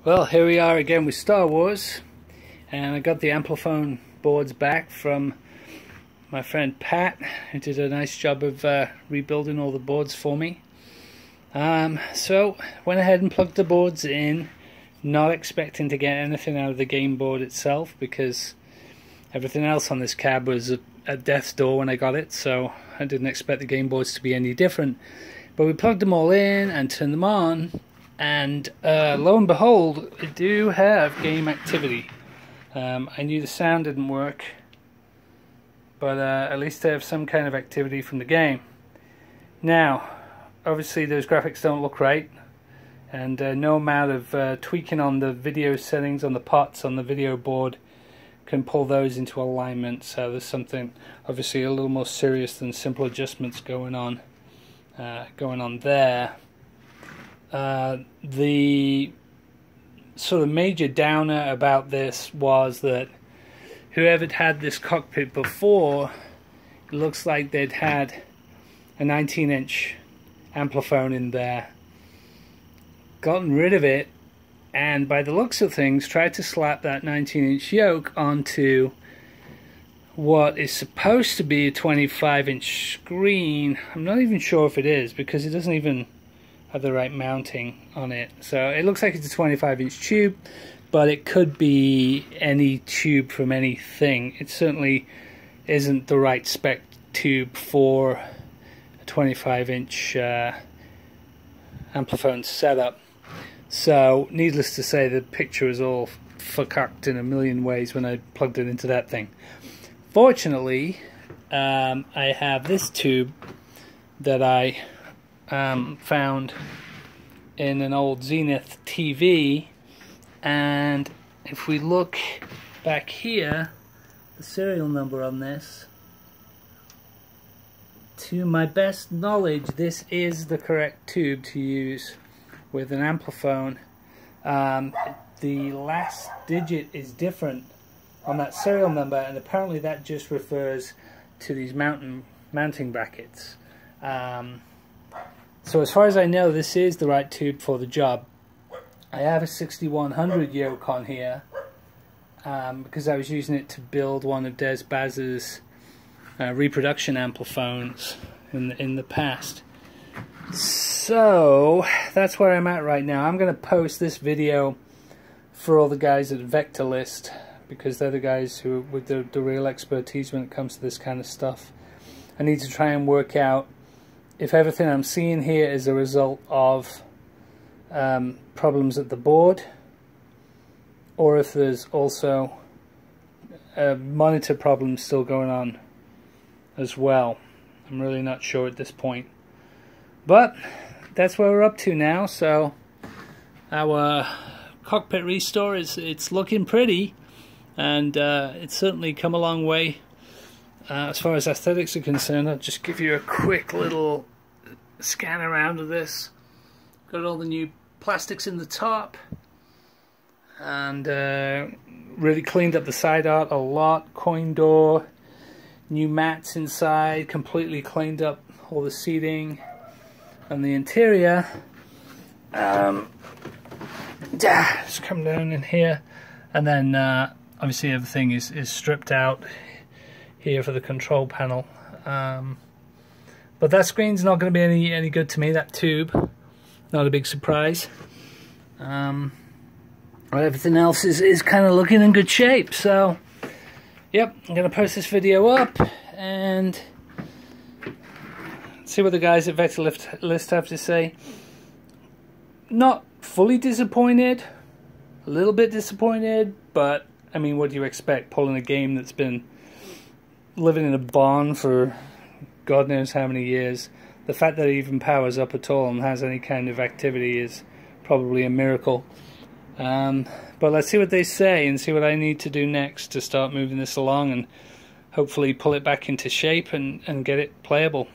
Well, here we are again with Star Wars, and I got the Amplifone boards back from my friend Pat, who did a nice job of rebuilding all the boards for me. So went ahead and plugged the boards in, not expecting to get anything out of the game board itself because everything else on this cab was at death's door when I got it, so I didn't expect the game boards to be any different. But we plugged them all in and turned them on, and lo and behold, I do have game activity. I knew the sound didn't work, but at least I have some kind of activity from the game. Now, obviously those graphics don't look right, and no amount of tweaking on the video settings on the pots on the video board can pull those into alignment, so there's something obviously a little more serious than simple adjustments going on there. The sort of major downer about this was that whoever had this cockpit before, it looks like they'd had a 19-inch Amplifone in there, gotten rid of it, and by the looks of things tried to slap that 19-inch yoke onto what is supposed to be a 25-inch screen. I'm not even sure if it is, because it doesn't even have the right mounting on it. So it looks like it's a 25-inch tube, but it could be any tube from anything. It certainly isn't the right spec tube for a 25-inch Amplifone setup. So needless to say, the picture is all fucked in a million ways when I plugged it into that thing. Fortunately, I have this tube that I found in an old Zenith TV, and if we look back here, the serial number on this, to my best knowledge, this is the correct tube to use with an Amplifone. The last digit is different on that serial number, and apparently that just refers to these mounting brackets. So as far as I know, this is the right tube for the job. I have a 6100 yoke on here because I was using it to build one of Des Baz's reproduction Ampliphones in the past. So that's where I'm at right now. I'm going to post this video for all the guys at Vectorlist, because they're the guys who with the real expertise when it comes to this kind of stuff. I need to try and work out if everything I'm seeing here is a result of problems at the board, or if there's also monitor problems still going on as well. I'm really not sure at this point. But that's where we're up to now. So our cockpit restore it's looking pretty, and it's certainly come a long way as far as aesthetics are concerned. I'll just give you a quick little scan around of this. Got all the new plastics in the top, and really cleaned up the side art a lot. Coin door, new mats inside, completely cleaned up all the seating and the interior. Just come down in here, and then obviously everything is stripped out here for the control panel. But that screen's not going to be any good to me, that tube. Not a big surprise. But everything else is kind of looking in good shape. So, yep, I'm going to post this video up and see what the guys at Vectorlist have to say. Not fully disappointed, a little bit disappointed, but I mean, what do you expect pulling a game that's been living in a barn for God knows how many years? The fact that it even powers up at all and has any kind of activity is probably a miracle. But let's see what they say and see what I need to do next to start moving this along and hopefully pull it back into shape and get it playable.